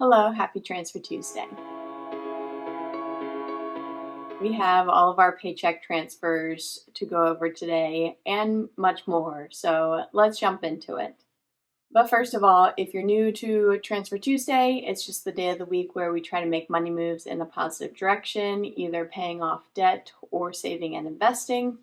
Hello, happy Transfer Tuesday. We have all of our paycheck transfers to go over today and much more, so let's jump into it. But first of all, if you're new to Transfer Tuesday, it's just the day of the week where we try to make money moves in a positive direction, either paying off debt or saving and investing.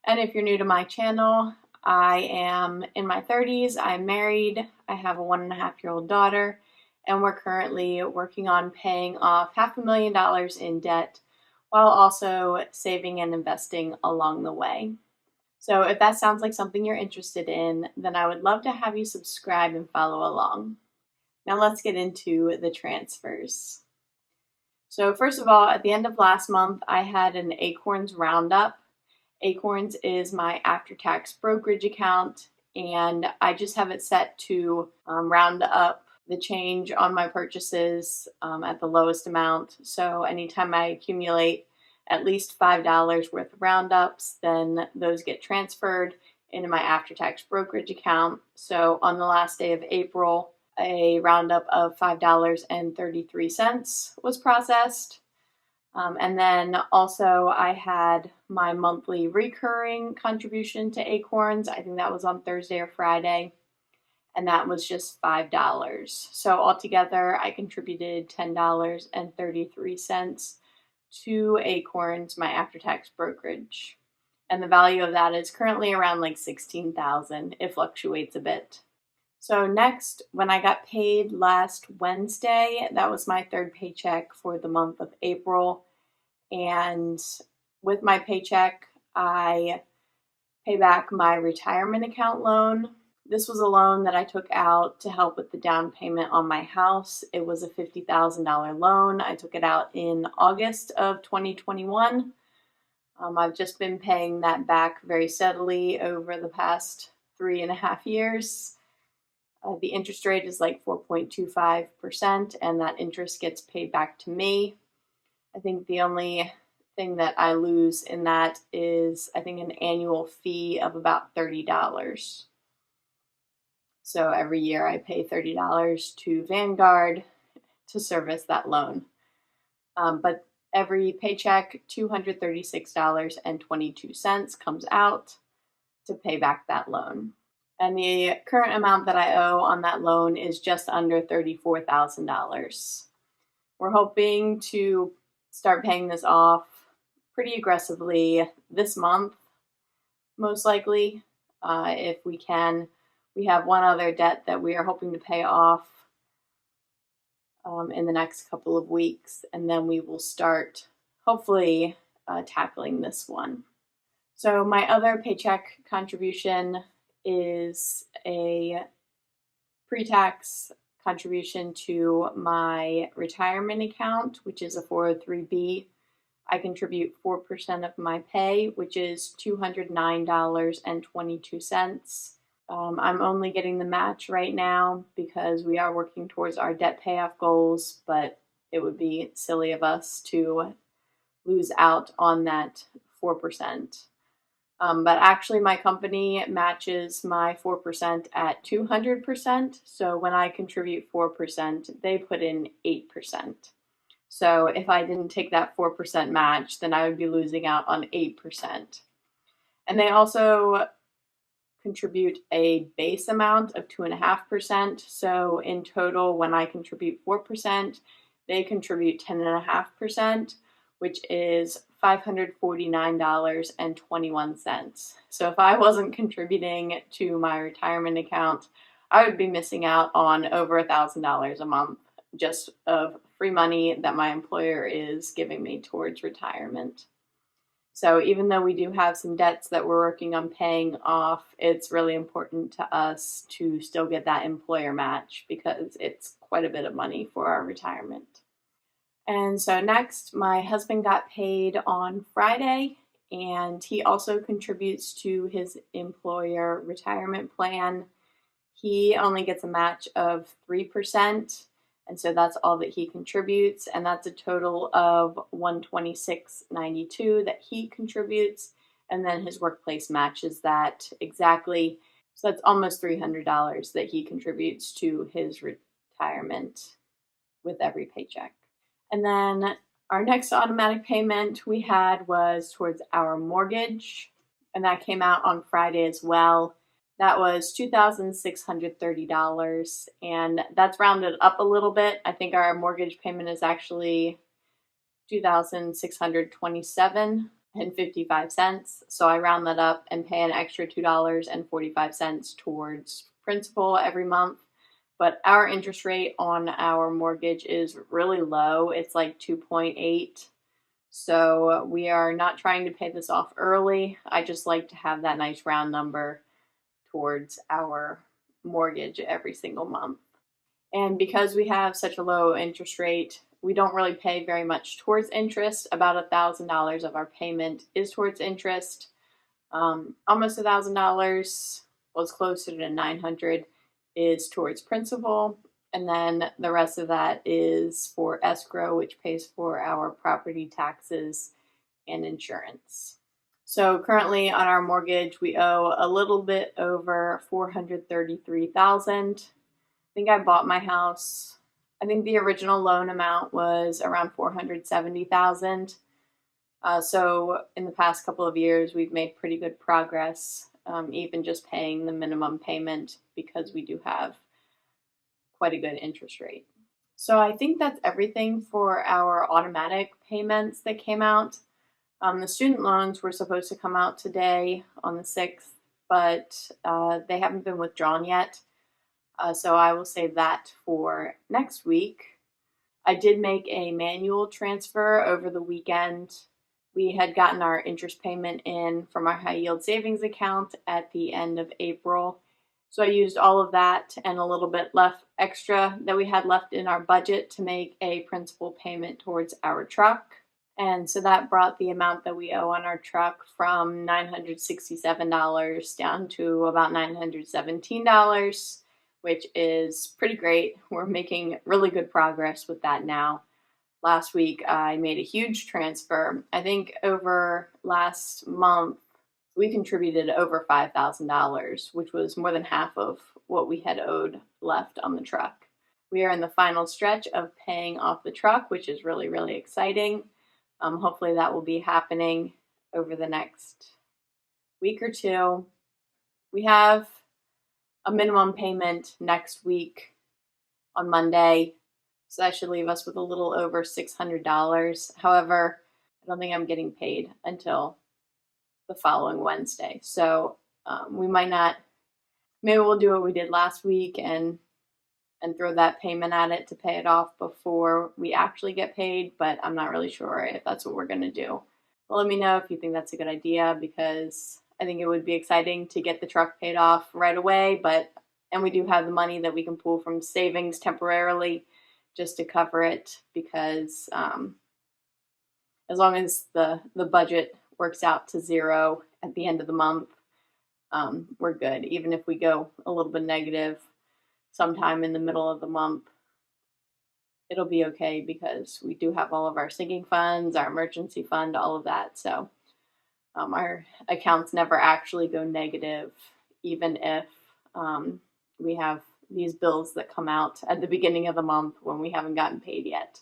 And if you're new to my channel, I am in my 30s, I'm married, I have a 1.5-year-old daughter, and we're currently working on paying off $500,000 in debt while also saving and investing along the way. So if that sounds like something you're interested in, then I would love to have you subscribe and follow along. Now let's get into the transfers. So first of all, at the end of last month, I had an Acorns roundup. Acorns is my after-tax brokerage account, and I just have it set to round up the change on my purchases at the lowest amount. So anytime I accumulate at least $5 worth of roundups, then those get transferred into my after-tax brokerage account. So on the last day of April, a roundup of $5.33 was processed. And then also I had my monthly recurring contribution to Acorns. I think that was on Thursday or Friday, and that was just $5. So altogether, I contributed $10.33 to Acorns, my after-tax brokerage. And the value of that is currently around like $16,000. It fluctuates a bit. So next, when I got paid last Wednesday, that was my third paycheck for the month of April. And with my paycheck, I pay back my retirement account loan. This was a loan that I took out to help with the down payment on my house. It was a $50,000 loan. I took it out in August of 2021. I've just been paying that back very steadily over the past 3.5 years. The interest rate is like 4.25%, and that interest gets paid back to me. I think the only thing that I lose in that is, I think, an annual fee of about $30. So every year I pay $30 to Vanguard to service that loan. But every paycheck, $236.22 comes out to pay back that loan. And the current amount that I owe on that loan is just under $34,000. We're hoping to start paying this off pretty aggressively this month, most likely, if we can. We have one other debt that we are hoping to pay off in the next couple of weeks, and then we will start, hopefully, tackling this one. So my other paycheck contribution is a pre-tax contribution to my retirement account, which is a 403B. I contribute 4% of my pay, which is $209.22. I'm only getting the match right now because we are working towards our debt payoff goals, but it would be silly of us to lose out on that 4%. But actually, my company matches my 4% at 200%. So when I contribute 4%, they put in 8%. So if I didn't take that 4% match, then I would be losing out on 8%. And they also contribute a base amount of 2.5%. So in total, when I contribute 4%, they contribute 10.5%, which is $549.21. So if I wasn't contributing to my retirement account, I would be missing out on over $1,000 a month just of free money that my employer is giving me towards retirement. So even though we do have some debts that we're working on paying off, it's really important to us to still get that employer match because it's quite a bit of money for our retirement. And so next, my husband got paid on Friday, and he also contributes to his employer retirement plan. He only gets a match of 3%. And so that's all that he contributes, and that's a total of $126.92 that he contributes, and then his workplace matches that exactly. So that's almost $300 that he contributes to his retirement. with every paycheck. And then our next automatic payment we had was towards our mortgage, and that came out on Friday as well. That was $2,630, and that's rounded up a little bit. I think our mortgage payment is actually $2,627.55. So I round that up and pay an extra $2.45 towards principal every month. But our interest rate on our mortgage is really low. It's like 2.8. So we are not trying to pay this off early. I just like to have that nice round number towards our mortgage every single month. And because we have such a low interest rate, we don't really pay very much towards interest. About $1,000 of our payment is towards interest. Almost $1,000, well, it's closer to $900, is towards principal. And then the rest of that is for escrow, which pays for our property taxes and insurance. So currently on our mortgage, we owe a little bit over $433,000. I think I bought my house. I think the original loan amount was around $470,000. So in the past couple of years, we've made pretty good progress, even just paying the minimum payment, because we do have quite a good interest rate. So I think that's everything for our automatic payments that came out. The student loans were supposed to come out today on the 6th, but they haven't been withdrawn yet. So I will save that for next week. I did make a manual transfer over the weekend. We had gotten our interest payment in from our high yield savings account at the end of April. So I used all of that and a little bit left extra that we had left in our budget to make a principal payment towards our truck. And so that brought the amount that we owe on our truck from $967 down to about $917, which is pretty great. We're making really good progress with that now. Last week, I made a huge transfer. I think over last month, we contributed over $5,000, which was more than half of what we had owed left on the truck. We are in the final stretch of paying off the truck, which is really, really exciting. Hopefully that will be happening over the next week or two. We have a minimum payment next week on Monday, so that should leave us with a little over $600. However, I don't think I'm getting paid until the following Wednesday. So we might not, maybe we'll do what we did last week and throw that payment at it to pay it off before we actually get paid, but I'm not really sure if that's what we're going to do. But let me know if you think that's a good idea, because I think it would be exciting to get the truck paid off right away, and we do have the money that we can pull from savings temporarily just to cover it, because as long as the budget works out to zero at the end of the month, we're good. Even if we go a little bit negative sometime in the middle of the month, it'll be okay, because we do have all of our sinking funds, our emergency fund, all of that. So our accounts never actually go negative, even if we have these bills that come out at the beginning of the month when we haven't gotten paid yet.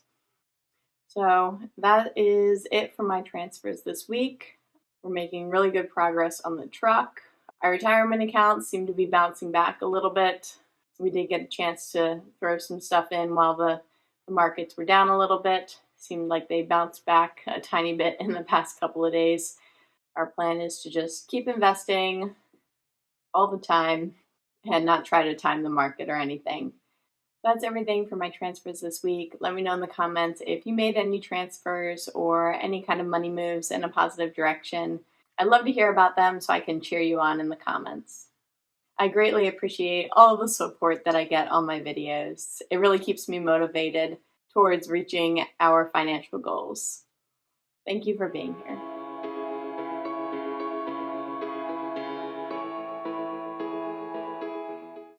So that is it for my transfers this week. We're making really good progress on the truck. Our retirement accounts seem to be bouncing back a little bit. We did get a chance to throw some stuff in while the markets were down a little bit. Seemed like they bounced back a tiny bit in the past couple of days. Our plan is to just keep investing all the time and not try to time the market or anything. That's everything for my transfers this week. Let me know in the comments if you made any transfers or any kind of money moves in a positive direction. I'd love to hear about them so I can cheer you on in the comments. I greatly appreciate all the support that I get on my videos. It really keeps me motivated towards reaching our financial goals. Thank you for being here.